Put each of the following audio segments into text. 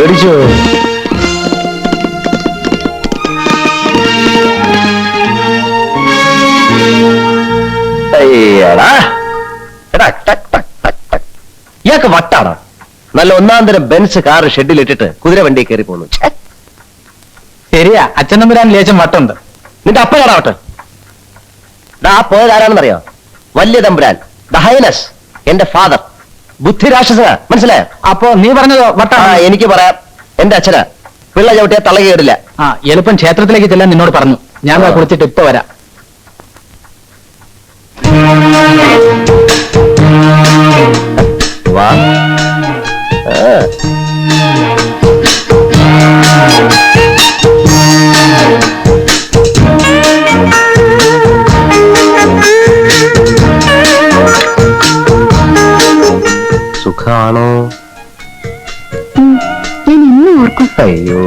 പേടിച്ചോ? ഇയാൾക്ക് വട്ടാണ്. നല്ല ഒന്നാം തരം ബെൻസ് കാർ ഷെഡിലിട്ടിട്ട് കുതിര വണ്ടി കയറി പോന്നു. ശരിയാ, അച്ഛൻ തമ്പുരാൻ ലേശം വട്ടുണ്ട്. നിന്റെ അപ്പ കാണാവട്ടെ. ആ പോയത് ആരാണെന്നറിയോ? വലിയ തമ്പുരാൻ, ദ ഹൈനസ്, എന്റെ ഫാദർ. ബുദ്ധിരാക്ഷസനാ, മനസ്സിലായോ? അപ്പോ നീ പറഞ്ഞതോ വട്ടാ? എനിക്ക് പറയാം. എന്റെ അച്ഛനാ. പിള്ള ചവിട്ടിയാ തള കേറില്ല. എളുപ്പം ക്ഷേത്രത്തിലേക്ക് ചെല്ലാൻ നിന്നോട് പറഞ്ഞു. ഞാൻ കുളിച്ചിട്ട് ഇപ്പൊ വരാം. വാ. സുഖാണോ? ഞാൻ ഇന്ന് ഓർക്കും. അയ്യോ,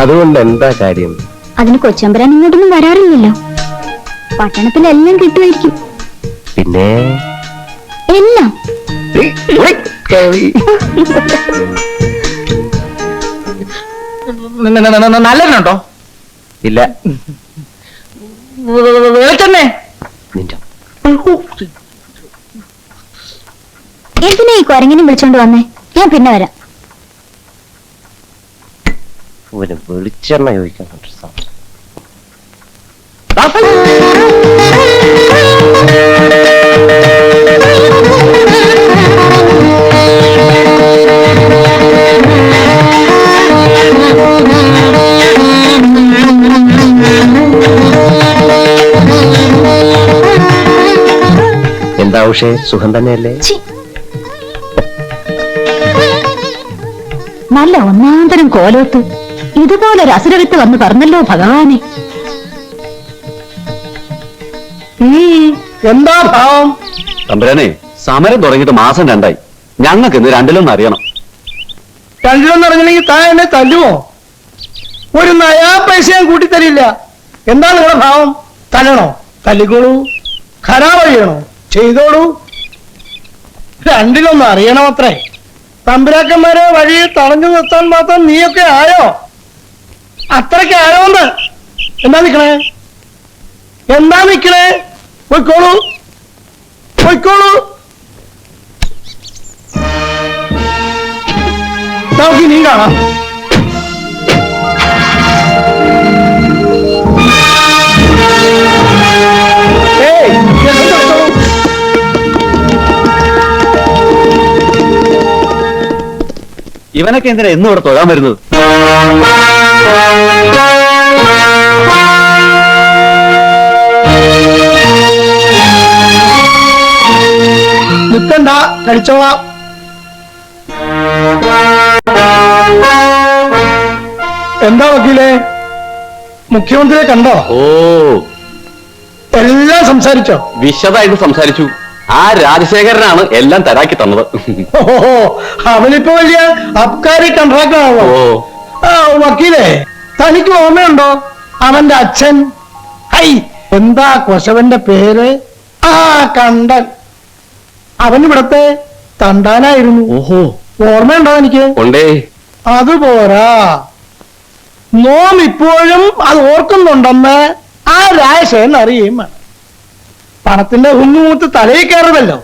അതുകൊണ്ട് എന്താ കാര്യം? അതിന് കൊച്ചമ്പരാൻ ഇങ്ങോട്ടൊന്നും വരാറില്ലല്ലോ. പട്ടണത്തിലെല്ലാം കിട്ടുമായിരിക്കും. പിന്നെ എല്ലാം നല്ലതിനുണ്ടോ? ഇല്ല. വെളിച്ചെണ്ണേ? എന്തിനാ ഈ കുരങ്ങിനും വിളിച്ചോണ്ട് വന്നേ? ഞാൻ പിന്നെ വരാം. ഒരു വെളിച്ചെണ്ണ ചോദിക്കാൻ. എന്താ ഉഷേ, സുഖം തന്നെയല്ലേ? നല്ല ഒന്നാന്തരം കോലോത്ത് ഇതുപോലൊരു അസുരവിത്ത് വന്ന് പറഞ്ഞല്ലോ ഭഗവാനെ. എന്താ ഭാവം? തമ്പുരാനെ, സമരം തുടങ്ങിയിട്ട് മാസം 2 ഞങ്ങൾക്ക് ഇന്ന് 2 അറിയണം. 2 അറിഞ്ഞില്ലെങ്കിൽ താൻ എന്നെ തല്ലുവോ? ഒരു നയാ പൈസ ഞാൻ കൂട്ടിത്തരില്ല. എന്താണ് നിങ്ങളുടെ ഭാവം? തല്ലണോ? തല്ലിക്കോളൂ. ഖരാബ് ചെയ്യണോ? ചെയ്തോളൂ. 2 അറിയണം അത്രേ. തമ്പുരാക്കന്മാരെ വഴിയെ തടഞ്ഞു നിർത്താൻ മാത്രം നീയൊക്കെ ആയോ? അത്രയ്ക്ക് ആയോന്ന്? എന്താ നിക്കണേ? പൊയ്ക്കോളൂ, പൊയ്ക്കോളൂ. നമുക്ക് നീ കാണാം. ഇവനൊക്കെ എന്തിനാ എന്നും ഇവിടെ തൊഴാൻ വരുന്നത്? നിൽക്കണ്ട, കഴിച്ചോളാം. എന്താ വക്കീലെ, മുഖ്യമന്ത്രിയെ കണ്ടോ? ഓ, എല്ലാം സംസാരിച്ചോ? വിശദമായിട്ട് സംസാരിച്ചു. ആ രാജശേഖരനാണ് എല്ലാം തരാക്കി തന്നത്. ഓഹോ, അവനിപ്പോ വലിയ അബ്കാരി കോൺട്രാക്ടറാണോ? വക്കീലെ, തനിക്ക് ഓർമ്മയുണ്ടോ അവന്റെ അച്ഛൻ? എന്താ കൊശവന്റെ പേര്? കണ്ടൻ. അവനിവിടത്തെ തണ്ടാനായിരുന്നു. ഓഹോ, ഓർമ്മയുണ്ടോ എനിക്ക്? അതുപോരാ, നോം ഇപ്പോഴും അത് ഓർക്കുന്നുണ്ടെന്ന് ആ രാജശേഖരൻ അറിയുകയും വേണം. പണത്തിന്റെ ഉണ്ണുമൂത്ത് തലയിൽ കയറുമല്ലോ.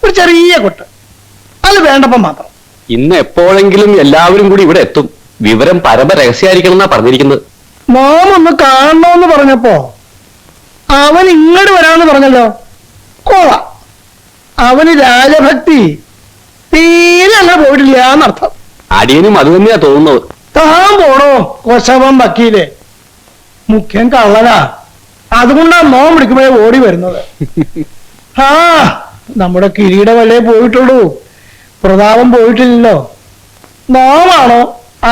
ഒരു ചെറിയ കൊട്ട്, അത് വേണ്ടപ്പം മാത്രം. ഇന്ന് എപ്പോഴെങ്കിലും എല്ലാവരും കൂടി ഇവിടെ എത്തും. വിവരം പരമരഹസ്യമായിരിക്കണം എന്നാ പറഞ്ഞിരിക്കുന്നത്. നോം ഒന്ന് കാണണമെന്ന് പറഞ്ഞപ്പോ അവൻ ഇങ്ങോട്ട് വരാമെന്ന് പറഞ്ഞല്ലോ. കോളാ, അവന് രാജഭക്തി തീരെ അങ്ങനെ പോയിട്ടില്ല എന്നർത്ഥം. അടിയനും അത് തന്നെയാ തോന്നുന്നത്. താൻ പോണോ കൊശവൻ വക്കീലെ? മുഖ്യൻ കള്ളനാ, അതുകൊണ്ടാ നോം വിളിക്കുമ്പോഴേ ഓടി വരുന്നത്. നമ്മുടെ കിരീട വല്ലേ പോയിട്ടുള്ളൂ, പ്രതാപം പോയിട്ടില്ലല്ലോ. നോമാണോ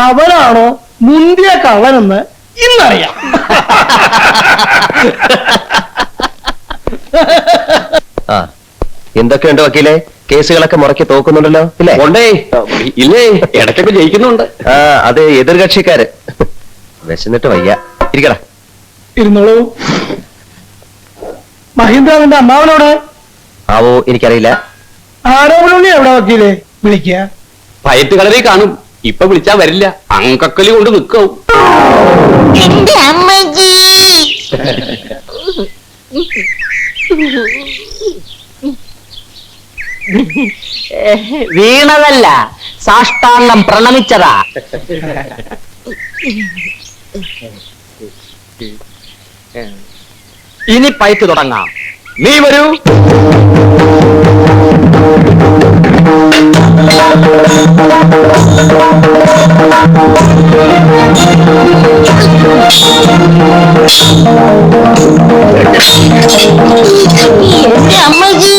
അവനാണോ മുന്തിയ കള്ളനെന്ന് ഇന്നറിയാം. എന്തൊക്കെയുണ്ട് വക്കീലെ? കേസുകളൊക്കെ മുറക്കി തോക്കുന്നുണ്ടല്ലോ, ഇല്ലേ? ഇല്ലേ, ഇടയ്ക്കൊക്കെ ജയിക്കുന്നുണ്ട്. അത് എതിർകക്ഷിക്കാര്. വിശന്നിട്ട് വയ്യ, ഇരിക്കടാ. ഇരുന്നോളൂ. മഹീന്ദ്രന്റെ അമ്മാവനോടെ ആവോ എനിക്കറിയില്ല. ആരോപണി എവിടെ വക്കീലെ? വിളിക്കുക. പയറ്റ് കളരി കാണും. ഇപ്പൊ വിളിച്ചാ വരില്ല, അങ്കക്കലി കൊണ്ട് നിൽക്കാവും. എന്റെ അമ്മജി വീണതല്ല, സാഷ്ടാംഗം പ്രണമിച്ചതാ. ഇനി പയറ്റ് തുടങ്ങാം. നീ വരൂ. എന്റെ അമ്മജി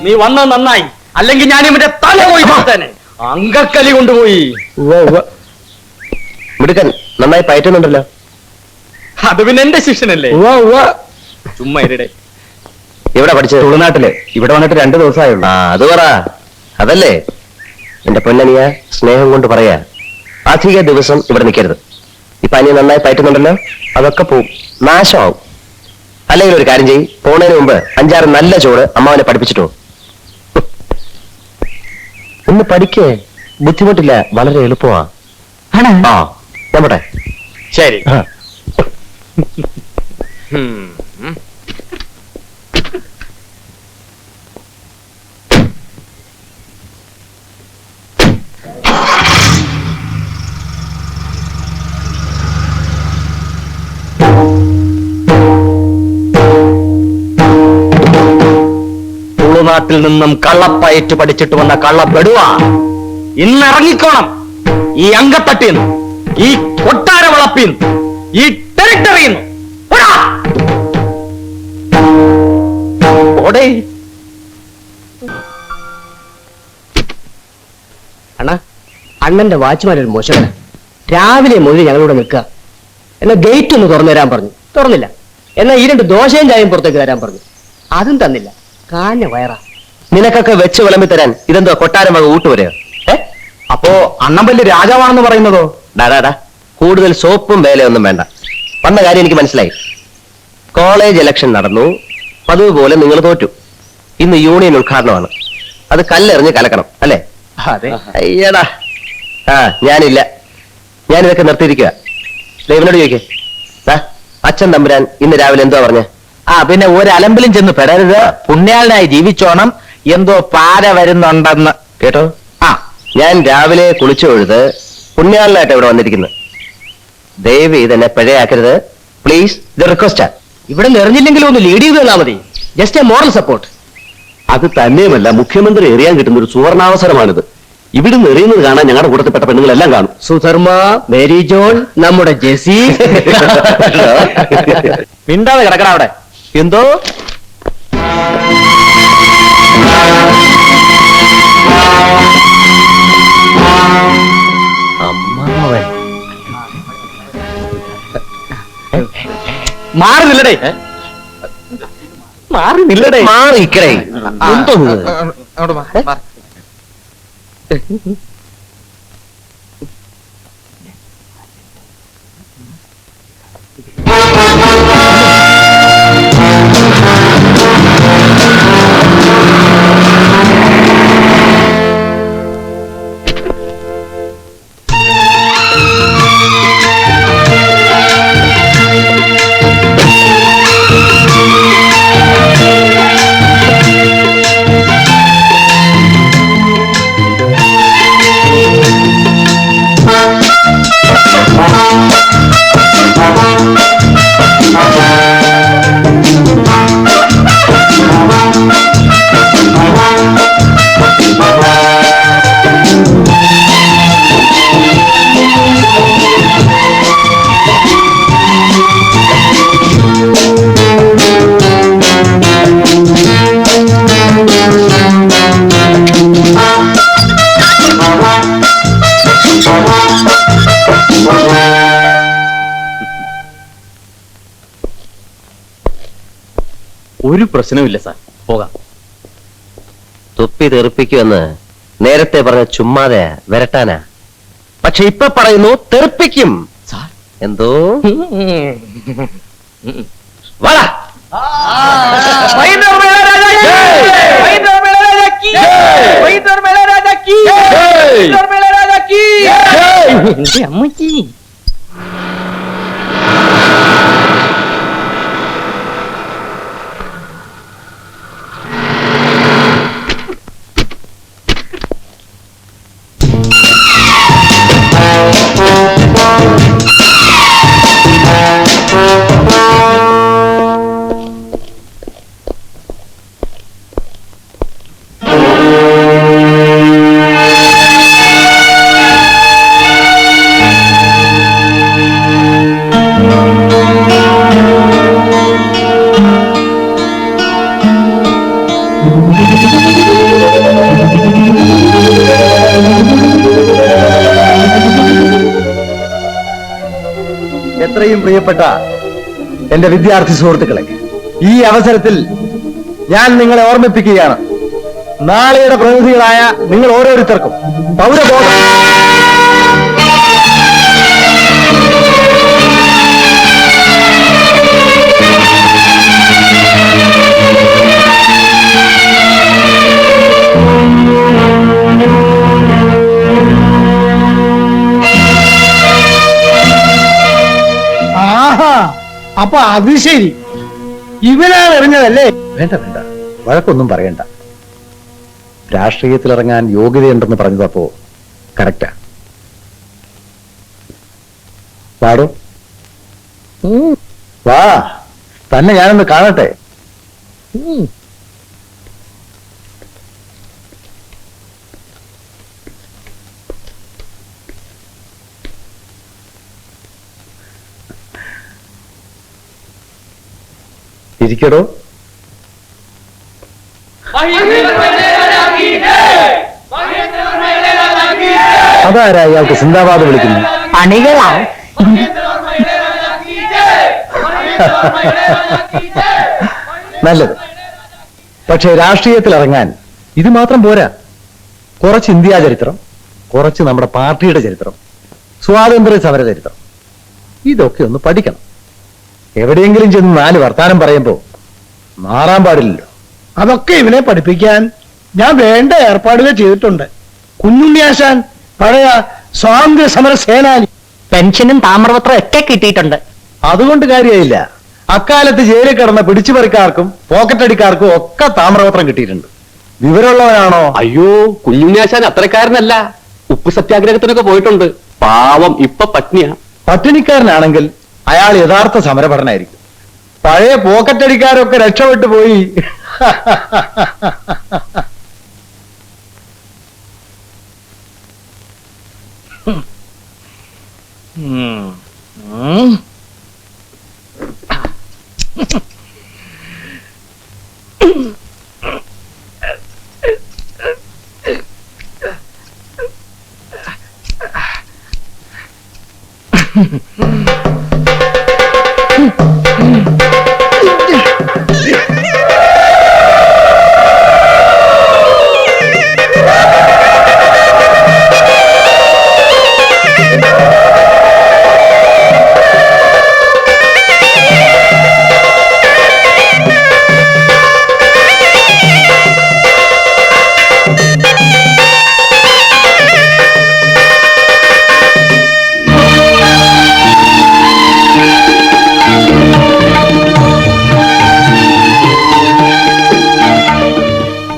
നീ വന്നത് നന്നായി, അല്ലെങ്കിൽ ഞാൻ ഇവന്റെ തല പോയി തന്നെ. അങ്കക്കലി കൊണ്ടുപോയി. മിടുക്കൻ, നന്നായി പയറ്റുന്നുണ്ടല്ലോ. അത് പിന്നെ എന്റെ ശിഷ്യനല്ലേ. ചുമ്മാ ഇരടെ. എവിടെ പഠിച്ചത്? തുളുനാട്ടില്. ഇവിടെ വന്നിട്ട് 2 ദിവസമായുള്ളൂ. ആ അത് പറ. അതല്ലേ എന്റെ പൊന്നനിയ, സ്നേഹം കൊണ്ട് പറയാ, അധിക ദിവസം ഇവിടെ നിൽക്കരുത്. ഇപ്പൊ അനിയ നന്നായി പയറ്റുന്നുണ്ടല്ലോ, അതൊക്കെ പോവും, നാശമാവും. അല്ലെങ്കിൽ ഒരു കാര്യം ചെയ്യ്, പോണതിന് മുമ്പ് 5-6 നല്ല ചോറ് അമ്മാവനെ പഠിപ്പിച്ചിട്ടോ. ഒന്ന് പഠിക്കേ, ബുദ്ധിമുട്ടില്ല, വളരെ എളുപ്പമാ. ആ നമ്മട്ടെ. ശരി. തുളുനാട്ടിൽ നിന്നും കള്ളപ്പയറ്റ് പഠിച്ചിട്ട് വന്ന കള്ളപ്പെടുവ ഇന്നിറങ്ങിക്കോണം. ഈ അങ്കത്തട്ടിന്ന്, ഈ കൊട്ടാര വളപ്പിന്ന്, ഈ ടെറിട്ടറിന്ന്. ഓടേ. അണ്ണാ, അണ്ണന്റെ വാച്ച്മാൻ ഒരു മോശമാണ്. രാവിലെ മുതൽ ഞങ്ങളിവിടെ നിൽക്കുക. എന്നാ ഗേറ്റ് ഒന്ന് തുറന്നു തരാൻ പറഞ്ഞു, തുറന്നില്ല. എന്നാ ഈ 2 ദോശയും ചായയും പുറത്തേക്ക് തരാൻ പറഞ്ഞു, അതും തന്നില്ല. കാഞ്ഞ വയറാ. നിനക്കൊക്കെ വെച്ച് വിളമ്പി തരാൻ ഇതെന്തോ കൊട്ടാരം വക ഊട്ടുവരെയോ? അപ്പോ അണ്ണൻ വലിയ രാജാവാണെന്ന് പറയുന്നതോ? ഡാടാ, കൂടുതൽ സോപ്പും വേലയൊന്നും വേണ്ട. വന്ന കാര്യം എനിക്ക് മനസ്സിലായി. കോളേജ് ഇലക്ഷൻ നടന്നു, പതിവ് പോലെ നിങ്ങൾ തോറ്റു. ഇന്ന് യൂണിയൻ ഉദ്ഘാടനമാണ്. അത് കല്ലെറിഞ്ഞ് കലക്കണം, അല്ലേ? അതെ. അയ്യടാ, ആ ഞാനില്ല, ഞാനിതൊക്കെ നിർത്തിയിരിക്കുക. ദൈവനോട് ചോദിക്കേ, അച്ഛൻ തമ്പുരാൻ ഇന്ന് രാവിലെ എന്തോ പറഞ്ഞ? പിന്നെ ഒരു അലമ്പിലും ചെന്ന് പെടരുത്, പുണ്യാളനായി ജീവിച്ചോണം, എന്തോ പാര വരുന്നുണ്ടെന്ന് കേട്ടോ? ഞാൻ രാവിലെ കുളിച്ചു തൊഴുത് പുണ്യാളനായിട്ട് ഇവിടെ വന്നിരിക്കുന്നു. ദയവ് ഇതെന്നെ പിഴയാക്കരുത് പ്ലീസ്. ഇത് റിക്വസ്റ്റാ. ഇവിടെ നിറഞ്ഞില്ലെങ്കിലും ഒന്ന് ലീഡ് ചെയ്ത് തന്നാ മതി. Just A moral support. അത് തന്നെയുമല്ല, മുഖ്യമന്ത്രി എറിയാൻ കിട്ടുന്ന ഒരു സുവർണാവസരമാണിത്. ഇവിടുന്ന് എറിയുന്നത് കാണാൻ ഞങ്ങളുടെ കൂട്ടത്തിൽപ്പെട്ട പെണ്ണുങ്ങളെല്ലാം കാണും. സുധർമ്മ, മേരി ജോൺ, നമ്മുടെ ജെസി. മിണ്ടാതെ കിടക്കണ അവിടെ. എന്തോ അമ്മാവൻ മാറി നില്ലടേ, മാറി നില്ലടേ. മാറിക്കടേ. എന്തോ പ്രശ്നവുമില്ല സാർ, പോകാം. തുപ്പി തെറിപ്പിക്കുമെന്ന് നേരത്തെ പറഞ്ഞ ചുമ്മാതെ വരട്ടാനാ. പക്ഷെ ഇപ്പൊ പറയുന്നു തെറിപ്പിക്കും. സാർ, എന്തോ വാടാ. എന്റെ അമ്മച്ചി. എത്രയും പ്രിയപ്പെട്ട എന്റെ വിദ്യാർത്ഥി സുഹൃത്തുക്കളെ, ഈ അവസരത്തിൽ ഞാൻ നിങ്ങളെ ഓർമ്മിപ്പിക്കുകയാണ്, നാളെയുടെ പ്രതിനിധികളായ നിങ്ങൾ ഓരോരുത്തർക്കും പൗരബോധം ആഹാ, അപ്പൊ അത് ശരി, ഇവനാണ് എറിഞ്ഞതല്ലേ? വേണ്ട വേണ്ട, വഴക്കൊന്നും പറയണ്ട. രാഷ്ട്രീയത്തിലിറങ്ങാൻ യോഗ്യതയുണ്ടെന്ന് പറഞ്ഞതപ്പോ കറക്റ്റാ. പാടോ, വാ, തന്നെ ഞാനൊന്ന് കാണട്ടെ. ഇരിക്കടോ. അതാരാ ഇയാൾക്ക് സിന്ദാബാദ് വിളിക്കുന്നു? അണികളാ. നല്ലത്. പക്ഷേ രാഷ്ട്രീയത്തിൽ ഇറങ്ങാൻ ഇത് മാത്രം പോരാ. കുറച്ച് ഇന്ത്യാ ചരിത്രം, കുറച്ച് നമ്മുടെ പാർട്ടിയുടെ ചരിത്രം, സ്വാതന്ത്ര്യ സമര ചരിത്രം, ഇതൊക്കെ ഒന്ന് പഠിക്കണം. എവിടെയെങ്കിലും ചെന്ന് 4 വർത്താനം പറയുമ്പോ മാറാൻ പാടില്ലല്ലോ. അതൊക്കെ ഇവനെ പഠിപ്പിക്കാൻ ഞാൻ വേണ്ട ഏർപ്പാടുകൾ ചെയ്തിട്ടുണ്ട്. കുഞ്ഞുണ്ണിയാശാൻ പഴയ സ്വാതന്ത്ര്യ സമര സേനാനി. പെൻഷനും താമ്രപത്രം ഒക്കെ കിട്ടിയിട്ടുണ്ട്. അതുകൊണ്ട് കാര്യമായില്ല. അക്കാലത്ത് ജയിലിൽ കിടന്ന പിടിച്ചുപറിക്കാർക്കും പോക്കറ്റടിക്കാർക്കും ഒക്കെ താമ്രപത്രം കിട്ടിയിട്ടുണ്ട്. വിവരമുള്ളവനാണോ? അയ്യോ, കുഞ്ഞുണ്ണിയാശാൻ അത്രക്കാരനല്ല. ഉപ്പ് സത്യാഗ്രഹത്തിനൊക്കെ പോയിട്ടുണ്ട്. പാവം ഇപ്പൊ പത്നിയാ. പട്ടിണിക്കാരനാണെങ്കിൽ അയാൾ യഥാർത്ഥ സമരഭടനായിരിക്കും. പഴയ പോക്കറ്റടിക്കാരൊക്കെ രക്ഷപ്പെട്ടു പോയി.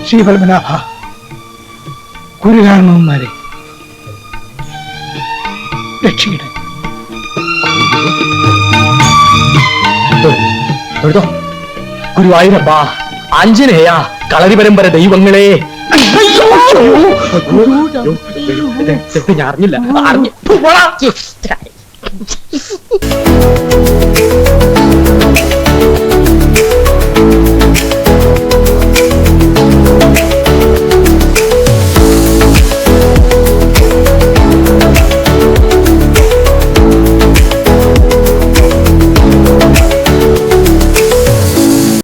ശ്രീപത്മനാഭ, കുരുകാരണവന്മാരെ രക്ഷിക്കട്ടെ. ഗുരുവായൂരപ്പ, ആഞ്ജനേയ, കളരി പരമ്പര ദൈവങ്ങളെ. ഞാൻ അറിഞ്ഞില്ല.